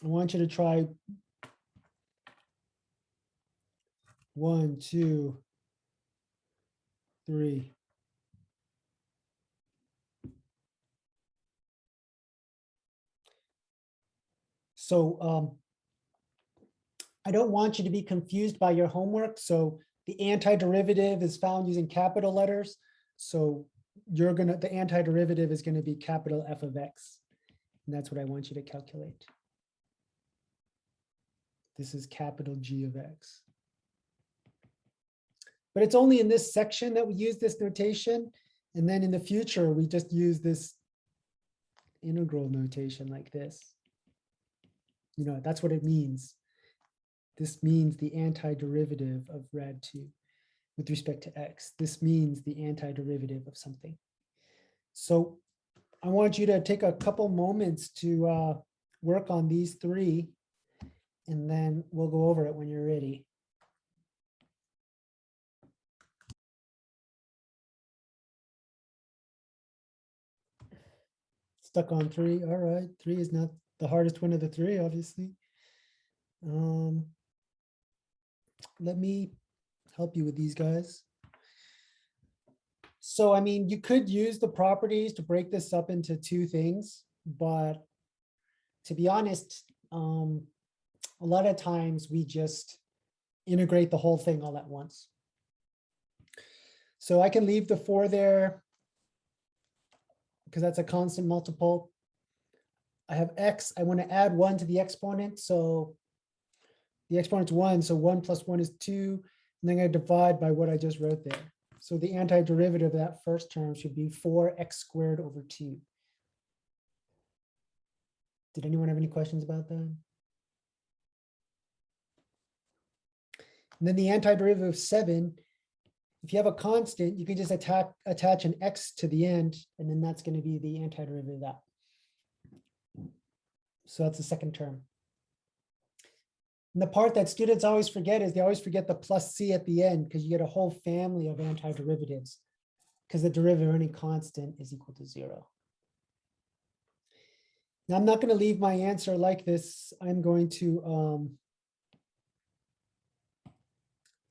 I want you to try 1, 2, 3. So I don't want you to be confused by your homework. So the antiderivative is found using capital letters. So the antiderivative is gonna be capital F of X. And that's what I want you to calculate. This is capital G of X. But it's only in this section that we use this notation. And then in the future, we just use this integral notation like this. You know, that's what it means. This means the antiderivative of rad 2 with respect to X. This means the antiderivative of something. So I want you to take a couple moments to work on these three, and then we'll go over it when you're ready. Stuck on 3. All right. 3 is not the hardest one of the 3, obviously. Let me help you with these guys. So, I mean, you could use the properties to break this up into 2 things, but to be honest, a lot of times we just integrate the whole thing all at once. So I can leave the 4 there because that's a constant multiple. I have X, I want to add 1 to the exponent. So the exponent's 1, so 1 plus 1 is 2. And then I divide by what I just wrote there. So the antiderivative of that first term should be 4x squared over 2. Did anyone have any questions about that? And then the antiderivative of 7, if you have a constant, you can just attach an x to the end, and then that's going to be the antiderivative of that. So that's the second term. And the part that students always forget is they always forget the plus c at the end, because you get a whole family of antiderivatives, because the derivative of any constant is equal to 0. Now, I'm not going to leave my answer like this. I'm going to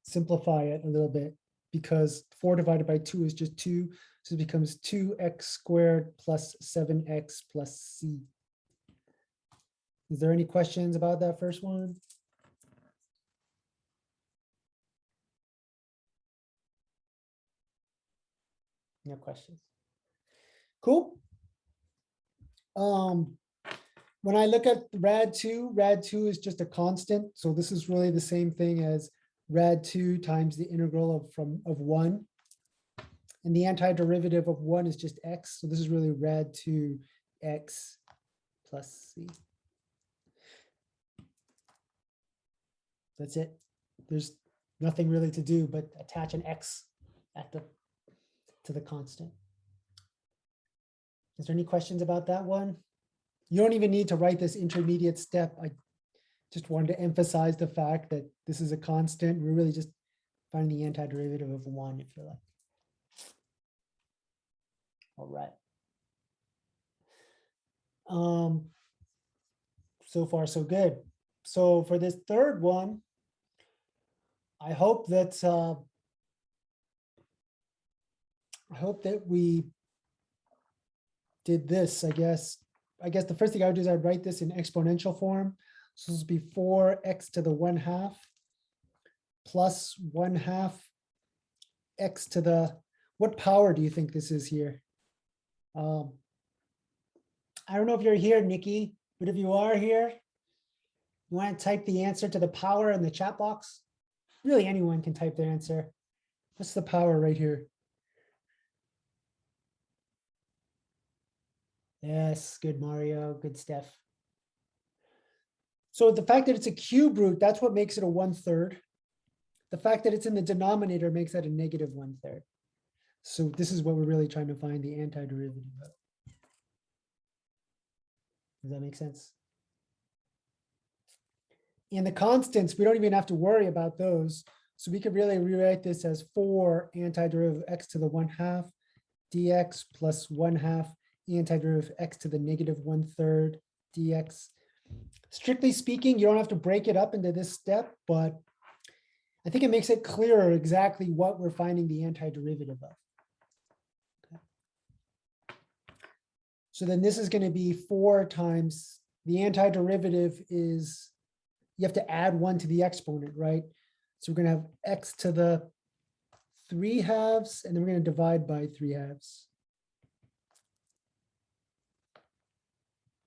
simplify it a little bit, because 4 divided by 2 is just 2. So it becomes 2x squared plus 7x plus c. Is there any questions about that first one? No questions. Cool. When I look at rad 2 is just a constant. So this is really the same thing as rad 2 times the integral of 1. And the antiderivative of 1 is just x. So this is really rad 2 x plus c. That's it. There's nothing really to do but attach an x to the constant. Is there any questions about that one? You don't even need to write this intermediate step. I just wanted to emphasize the fact that this is a constant. We're really just finding the antiderivative of 1, if you like. All right. So far, so good. So for this third one, I hope that we did this. I guess the first thing I would do is I'd write this in exponential form. So this would be 4x to the 1/2 plus 1/2 x to the, what power do you think this is here? I don't know if you're here, Nikki, but if you are here, you want to type the answer to the power in the chat box? Really, anyone can type their answer. What's the power right here? Yes, good Mario, good Steph. So the fact that it's a cube root, that's what makes it a 1/3. The fact that it's in the denominator makes that a negative 1/3. So this is what we're really trying to find the antiderivative of. Does that make sense? And the constants, we don't even have to worry about those. So we could really rewrite this as 4 antiderivative of x to the 1/2 dx plus 1/2 antiderivative of x to the negative 1/3 dx. Strictly speaking, you don't have to break it up into this step, but I think it makes it clearer exactly what we're finding the antiderivative of. Okay. So then this is going to be 4 times the antiderivative is, you have to add 1 to the exponent, right? So we're going to have x to the 3/2, and then we're going to divide by 3/2.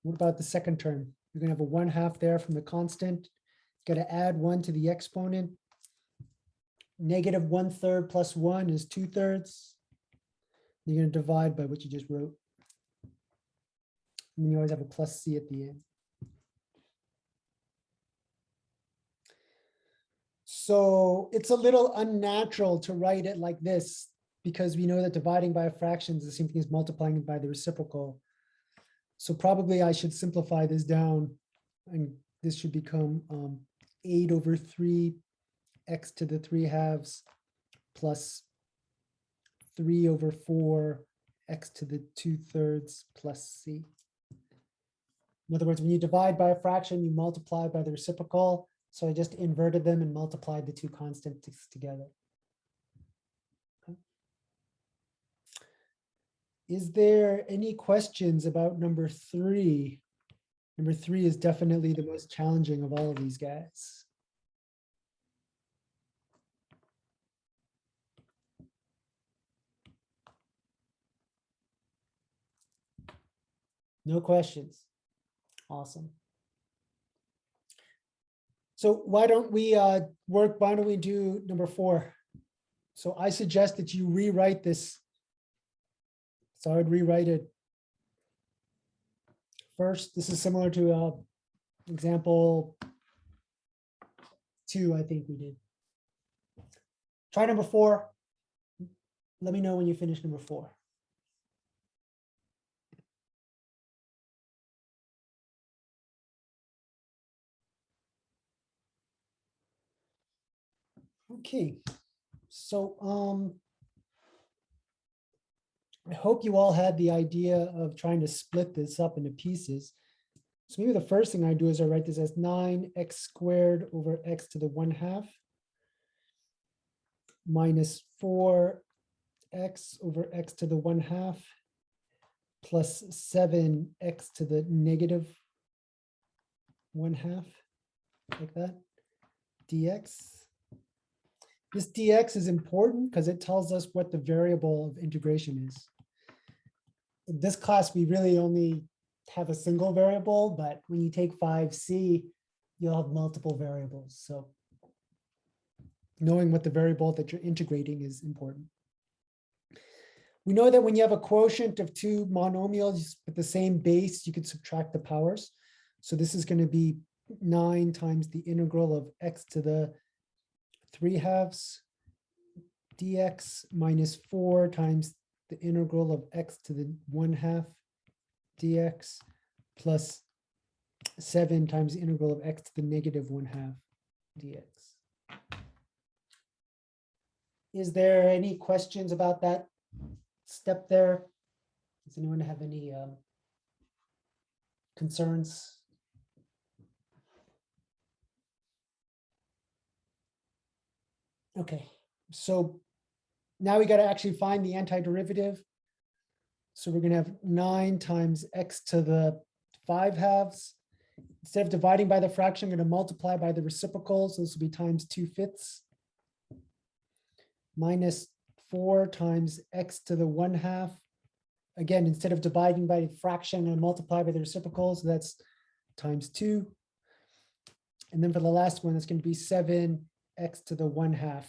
What about the second term? You're going to have a 1/2 there from the constant. Got to add 1 to the exponent. Negative 1/3 plus 1 is 2/3. You're going to divide by what you just wrote. And you always have a plus c at the end. So it's a little unnatural to write it like this because we know that dividing by a fraction is the same thing as multiplying it by the reciprocal. So probably I should simplify this down, and this should become 8/3 x to the 3/2 plus 3/4 x to the 2/3 plus c. In other words, when you divide by a fraction, you multiply by the reciprocal. So I just inverted them and multiplied the two constants together. Okay. Is there any questions about number 3? Number 3 is definitely the most challenging of all of these guys. No questions. Awesome. So why don't we do number 4? So I suggest that you rewrite this. So I would rewrite it first. This is similar to example 2, I think we did. Try number 4. Let me know when you finish number 4. Okay, so I hope you all had the idea of trying to split this up into pieces. So maybe the first thing I do is I write this as 9x squared over x to the 1/2 minus 4x over x to the 1/2 plus 7x to the negative 1/2, like that, dx. This dx is important because it tells us what the variable of integration is. In this class, we really only have a single variable, but when you take 5C, you'll have multiple variables. So knowing what the variable that you're integrating is important. We know that when you have a quotient of 2 monomials with the same base, you can subtract the powers. So this is going to be 9 times the integral of x to the 3/2 dx minus 4 times the integral of x to the 1/2 dx plus 7 times the integral of x to the negative 1/2 dx. Is there any questions about that step there? Does anyone have any concerns? Okay, so now we got to actually find the antiderivative. So we're going to have 9 times x to the 5/2. Instead of dividing by the fraction, I'm going to multiply by the reciprocal. So this will be times 2/5 minus 4 times x to the 1/2. Again, instead of dividing by the fraction, I'm going to multiply by the reciprocal. So that's times 2. And then for the last one, it's going to be 7x to the 1/2.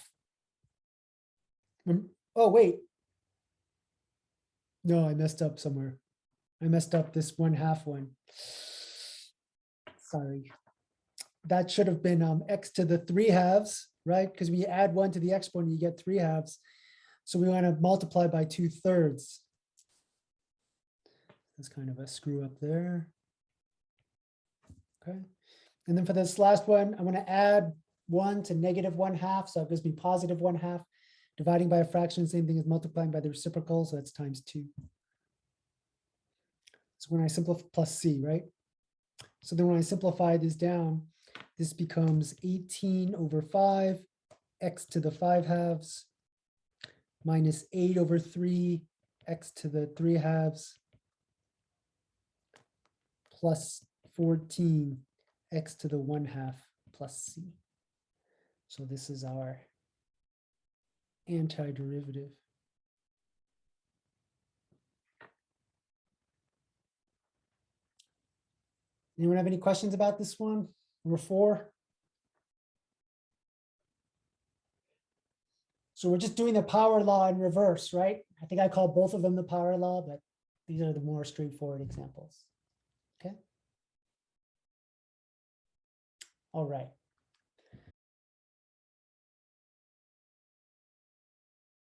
Oh, wait. No, I messed up somewhere. I messed up this 1/2 one. Sorry. That should have been x to the 3/2, right? Because when you add 1 to the exponent, you get 3/2. So we want to multiply by 2/3. That's kind of a screw up there. Okay. And then for this last one, I'm going to add 1 to negative 1/2. So it gives me positive 1/2. Dividing by a fraction, same thing as multiplying by the reciprocal. So that's times 2. So when I simplify plus c, right? So then when I simplify this down, this becomes 18 over 5, x to the 5 halves, minus 8 over 3, x to the 3 halves, plus 14, x to the 1 half plus c. So this is our antiderivative. Anyone have any questions about this one? Number 4. So we're just doing the power law in reverse, right? I think I call both of them the power law, but these are the more straightforward examples. Okay. All right.